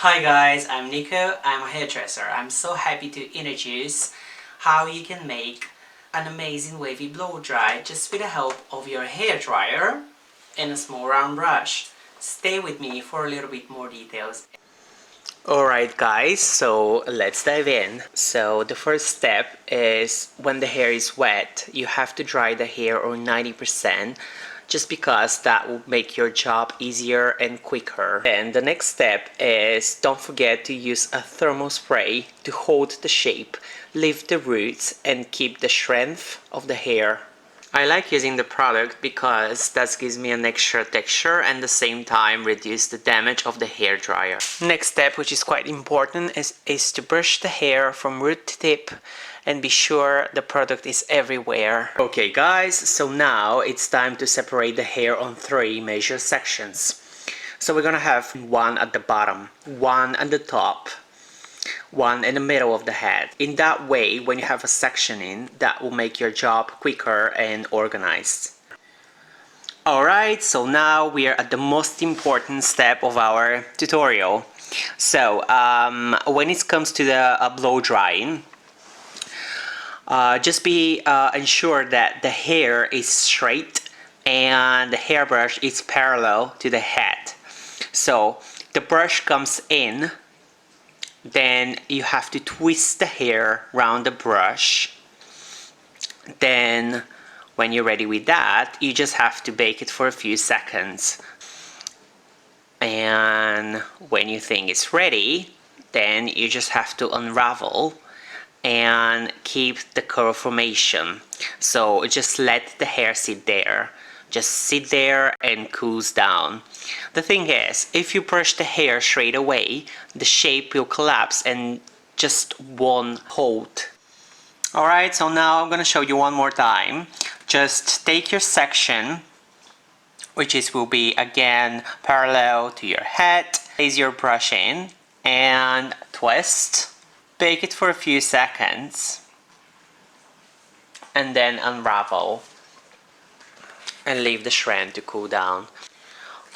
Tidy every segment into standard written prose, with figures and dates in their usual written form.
Hi guys, I'm Nico. I'm a hairdresser. I'm so happy to introduce how you can make an amazing wavy blow dry just with the help of your hair dryer and a small round brush. Stay with me for a little bit more details. Alright guys, so let's dive in. So the first step is when the hair is wet, you have to dry the hair on 90% just because that will make your job easier and quicker. Then the next step is don't forget to use a thermal spray to hold the shape, lift the roots and keep the strength of the hair. I like using the product because that gives me an extra texture and at the same time reduce the damage of the hair dryer. Next step, which is quite important, is to brush the hair from root to tip and be sure the product is everywhere. Okay guys, so now it's time to separate the hair on 3 major sections. So we're gonna have one at the bottom, one at the top, one in the middle of the head. In that way, when you have a sectioning, that will make your job quicker and organized. Alright, so now we are at the most important step of our tutorial. So when it comes to the blow drying, just be ensure that the hair is straight and the hairbrush is parallel to the head. So the brush comes in, then you have to twist the hair around the brush. Then when you're ready with that, you just have to bake it for a few seconds. And when you think it's ready, then you just have to unravel and keep the curl formation. So just let the hair sit there. Just sit there and cools down. The thing is, if you brush the hair straight away, the shape will collapse and just won't hold. Alright, so now I'm gonna show you one more time. Just take your section, which will be again parallel to your head. Place your brush in and twist. Bake it for a few seconds and then unravel and leave the strand to cool down.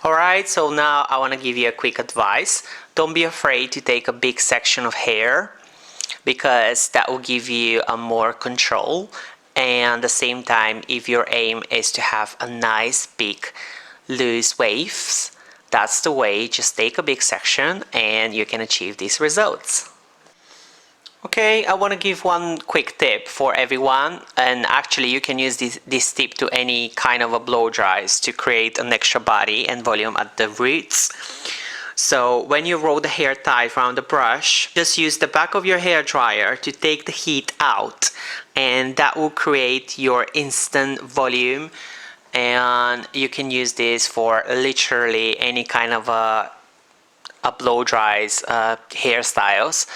Alright, so now I want to give you a quick advice. Don't be afraid to take a big section of hair because that will give you a more control, and at the same time, if your aim is to have a nice big loose waves, that's the way. Just take a big section and you can achieve these results. Okay, I want to give one quick tip for everyone, and actually you can use this tip to any kind of a blow dries to create an extra body and volume at the roots. So when you roll the hair tight around the brush, just use the back of your hair dryer to take the heat out, and that will create your instant volume, and you can use this for literally any kind of a blow dries hairstyles.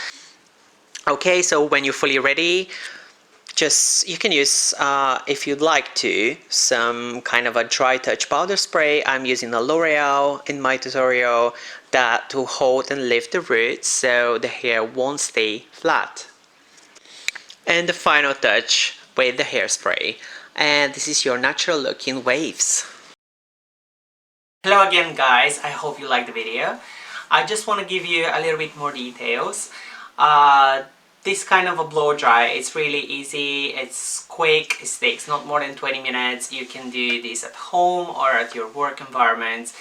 Okay, so when you're fully ready, you can use, if you'd like to, some kind of a dry touch powder spray. I'm using a L'Oreal in my tutorial that to hold and lift the roots so the hair won't stay flat. And the final touch with the hairspray. And this is your natural looking waves. Hello again guys, I hope you liked the video. I just want to give you a little bit more details. This kind of a blow dry, it's really easy, it's quick, it takes not more than 20 minutes. You can do this at home or at your work environment.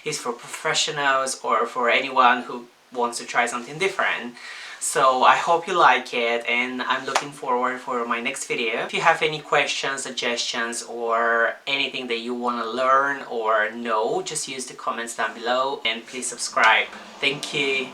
It's for professionals or for anyone who wants to try something different. So I hope you like it, and I'm looking forward for my next video. If you have any questions, suggestions, or anything that you want to learn or know, just use the comments down below, and please subscribe. Thank you.